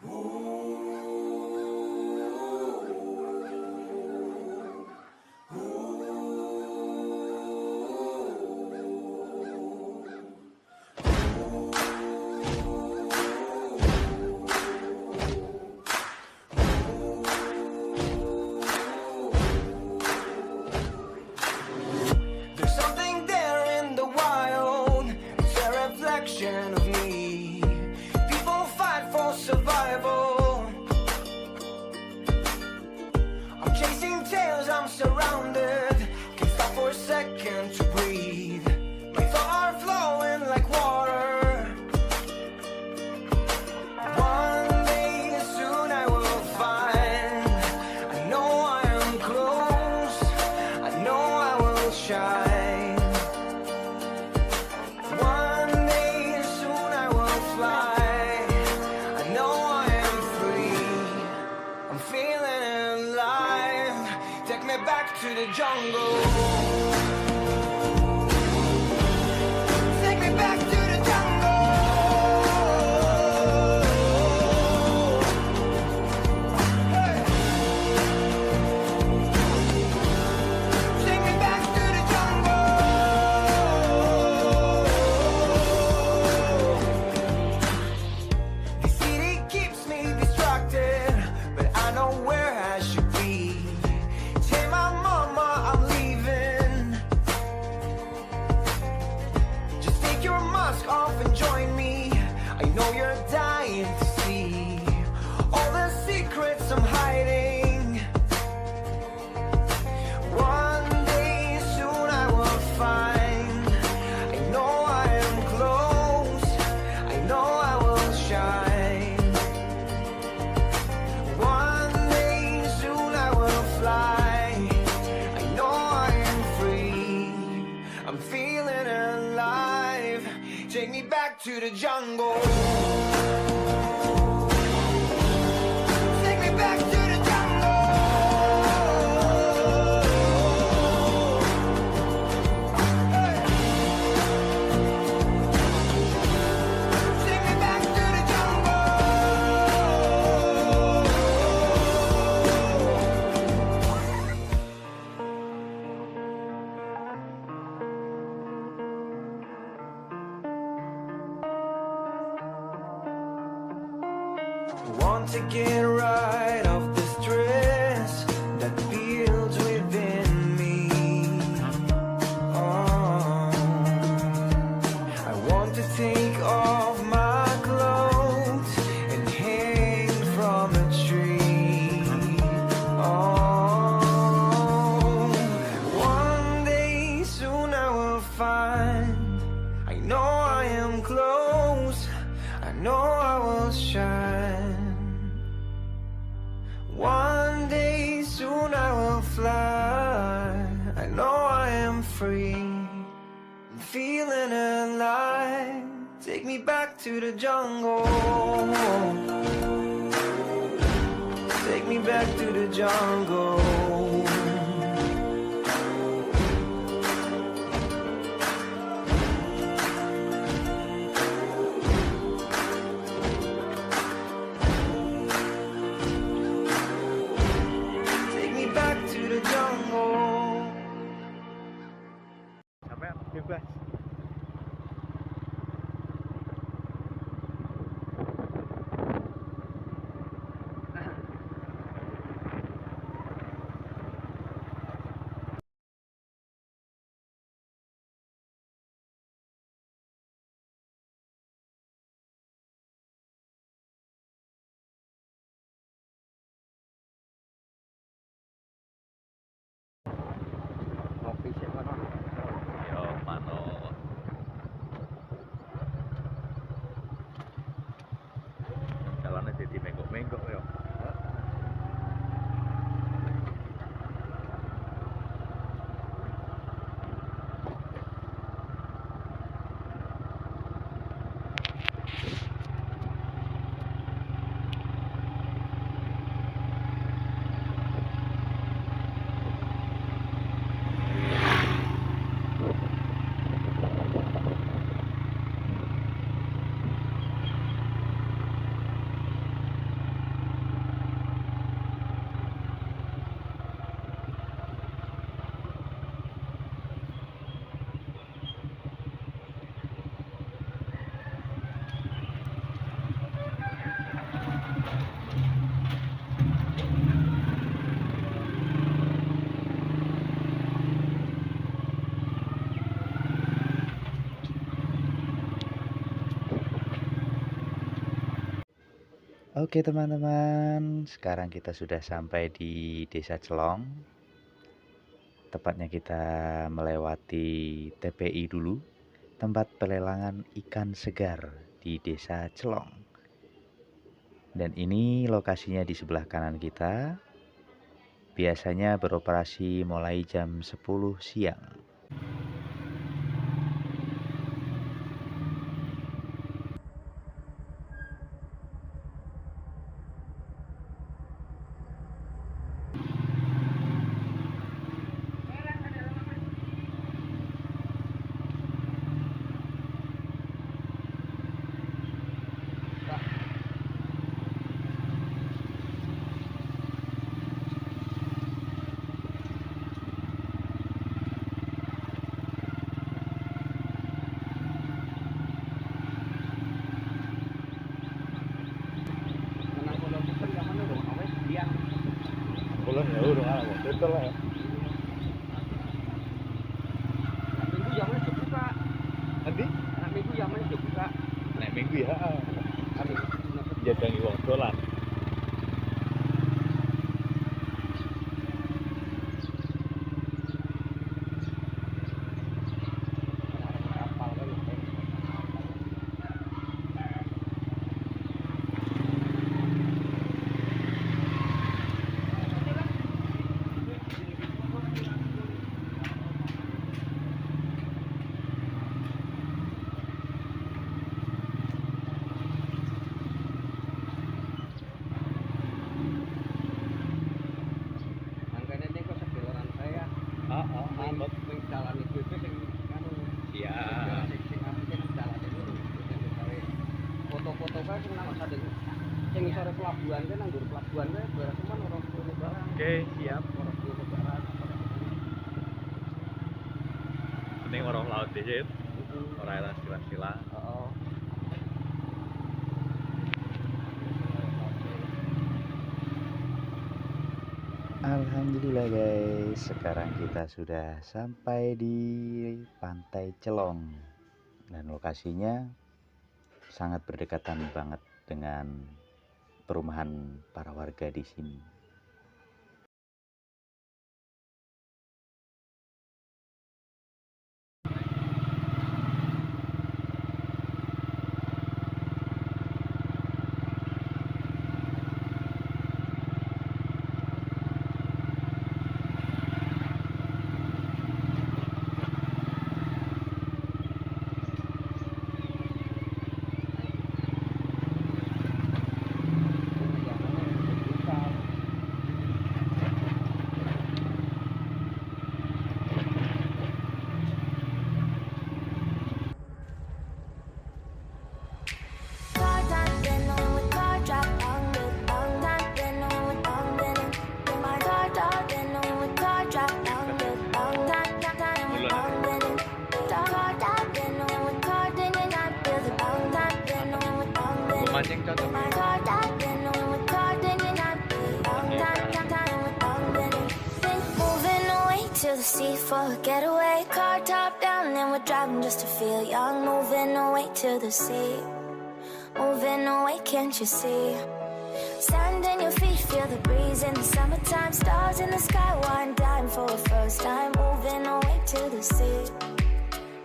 There's something there in the wild, it's a reflection of me. People fight for survival. I'm chasing tails, I'm surrounded. Can't stop for a second to breathe. My thoughts are flowing like water. One day soon I will find. I know I am close. I know I will shine. One day soon I will fly. I know I am free. I'm feeling alive. Take me back to the jungle. Take me back to the jungle. Hey. Take me back to the jungle. The city keeps me distracted, but I know where I should be. Tell my mama I'm leaving. Just take your mask off and join me. I know you're dying to see all the secrets I'm hiding. One day soon I will find. I know I am close. I know I will shine. One day soon I will fly. I know I am free. I'm feeling alive. Take me back to the jungle. Take me back to the jungle. Hey. Take me back to the jungle. Want to get right off the stress that builds within me. Oh, I want to take off my clothes and hang from a tree. Oh, one day soon I will find. I know I am close. I know I will shine. One day soon I will fly. I know I am free. I'm feeling alive. Take me back to the jungle. Take me back to the jungle. Take me back to the jungle. Sampai bebas. Ngopi siapa no? Yo, manut. Jalannya jadi menggok-menggok yo. Oke teman-teman, sekarang kita sudah sampai di Desa Celong. Tepatnya kita melewati TPI dulu, tempat pelelangan ikan segar di Desa Celong. Dan ini lokasinya di sebelah kanan kita. Biasanya beroperasi mulai jam 10 siang. Kulon ya udah ala kok. Betul lah ya. Minggu jamnya sudah buka. Nanti Anak minggu jamnya sudah buka. nek minggu ya. Jadangi wong dolan. Angkanya ini kok sebeloran saya. Amat. Sing jalan itu sing anu. Iya. Sing apa sing jalan itu. Foto-foto kae sing nang sadeng. Sing isore pelabuhan kae nang ndur pelabuhan kae barang cuman orang kulo barang. Oke, siap. Orang kulo barang. Penting orang laut dikit. Ora enak sila-sila. Heeh. Alhamdulillah guys, sekarang kita sudah sampai di Pantai Celong. Dan lokasinya sangat berdekatan banget dengan perumahan para warga di sini. Mancing cocok. To the sea for a getaway, car top down and we're driving just to feel young. Moving away to the sea, moving away, can't you see? Sand in your feet, feel the breeze in the summertime. Stars in the sky, one dime for a first time. Moving away to the sea,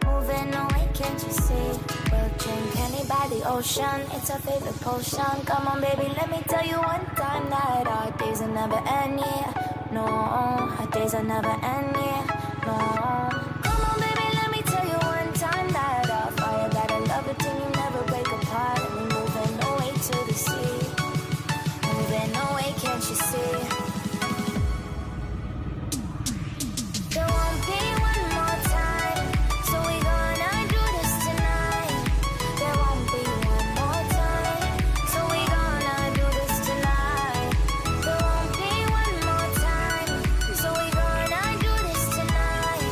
moving away, can't you see? We'll drink honey by the ocean, it's our favorite potion. Come on baby, let me tell you one time that our days will never end, yeah. No, our days will never end, yeah. No. Come on baby, let me tell you one time that our fire got a love it till you never break apart. And we're moving away to the sea, moving away, can't you see? There won't be one more time, so we gonna do this tonight. There won't be one more time, so we gonna do this tonight. There won't be one more time, so we gonna do this tonight.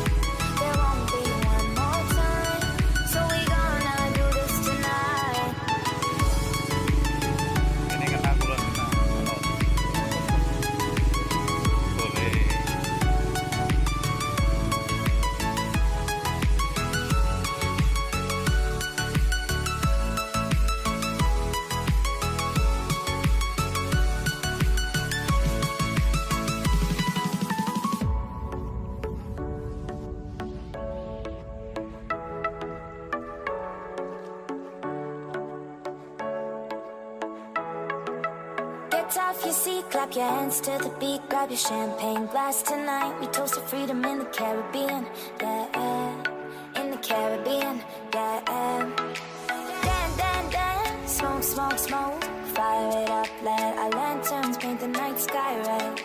lights off your seat, clap your hands to the beat, grab your champagne glass tonight. We toast to freedom in the Caribbean, yeah, in the Caribbean, yeah. Dan, dan, dan, smoke, smoke, smoke, fire it up, let our lanterns paint the night sky red,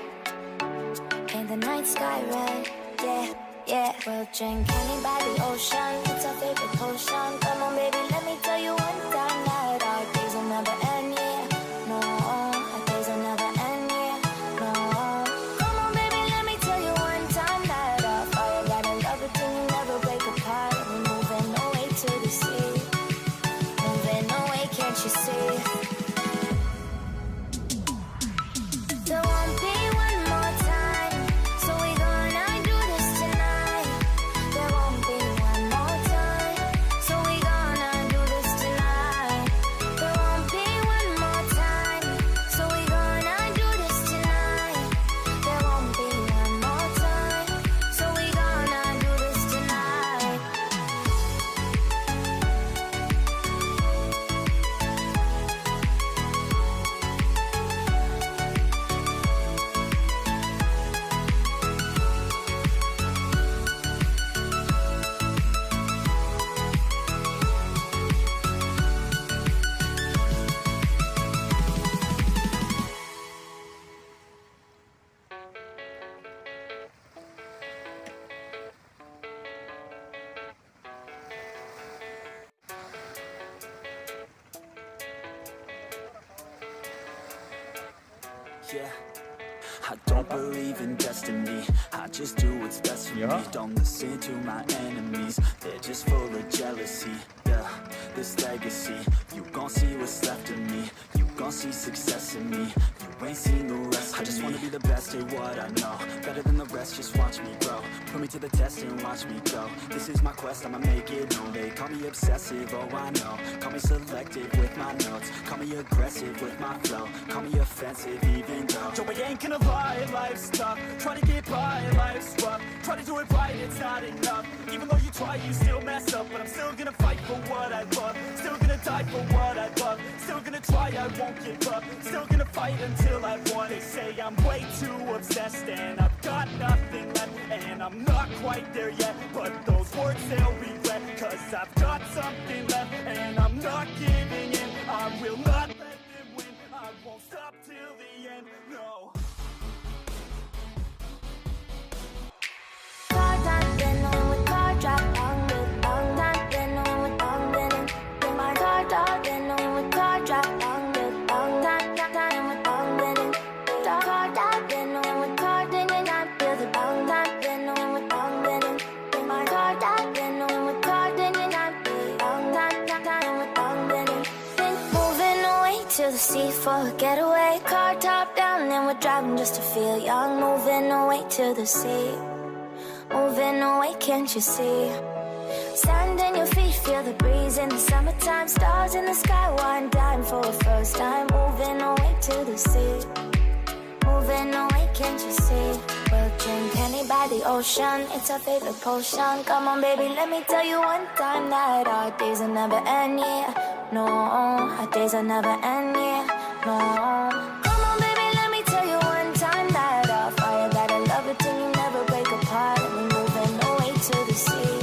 paint the night sky red, yeah. Yeah, we'll drink honey by the ocean. It's our favorite potion. Come on, baby, let me tell you one time that our days will never end, yeah. No, our days will never end, yeah. No. Come on, baby, let me tell you one time that our fire got a love it till you never break apart. We're moving away to the sea. Moving away, can't you see? There won't be one more time, so we gonna do this tonight. There won't be one more time, so we gonna do this tonight. There won't be one more time, so we gonna do this tonight. There won't be one more time, so we gonna do this tonight. Yeah, I don't believe in destiny. I just do what's best for me. Don't listen to my enemies. They're just full of jealousy. Yeah, this legacy. You gon' see what's left of me. You gon' see success in me. You ain't seen the rest of me. I just wanna be the best at what I know. Better than the rest, just watch me grow. Put me to the test and watch me go. This is my quest, I'ma make it known. They call me obsessive, oh I know. Call me selective with my notes. Call me aggressive with my flow. Call me offensive even though Joe, I ain't gonna lie, life's tough. Try to get by, life's rough. Try to do it right, it's not enough. Even though you try, you still mess up. But I'm still gonna fight for what I love. Still gonna die for what I love. Still gonna try, I won't give up. Still gonna fight until I won. They say I'm way too obsessed and I've got nothing left. And I'm not quite there yet, but those words they'll regret. Cause I've got something left and I'm not giving in. I will not let them win. I won't stop till the end, no. To the sea for a getaway, car top down and we're driving just to feel young. Moving away to the sea, moving away, can't you see? Sand in your feet, feel the breeze in the summertime. Stars in the sky, one dime for a first time. Moving away to the sea, moving away, can't you see? We'll drink honey by the ocean, it's our favorite potion. Come on baby, let me tell you one time that our days will never end, yeah. No, our days will never end, yeah. No. Come on baby, let me tell you one time that our fire got a love it till you never break apart. And we're moving away to the sea,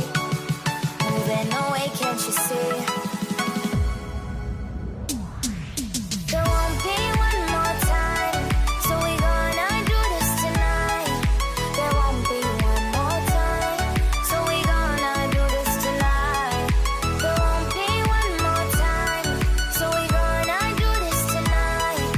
moving away, can't you see? There won't be one more time, so we gonna do this tonight. There won't be one more time, so we gonna do this tonight. There won't be one more time, so we gonna do this tonight.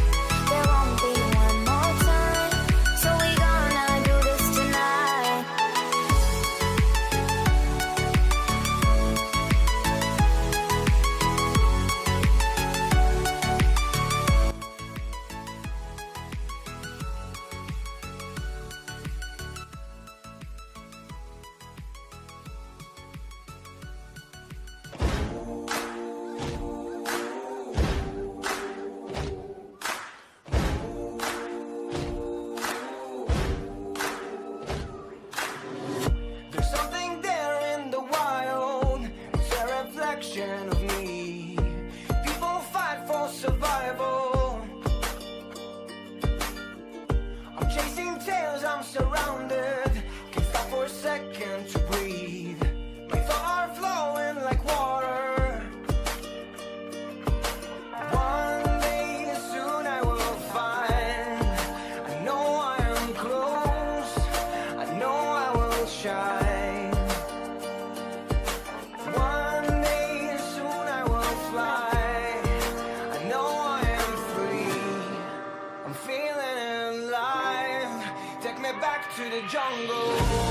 jungle.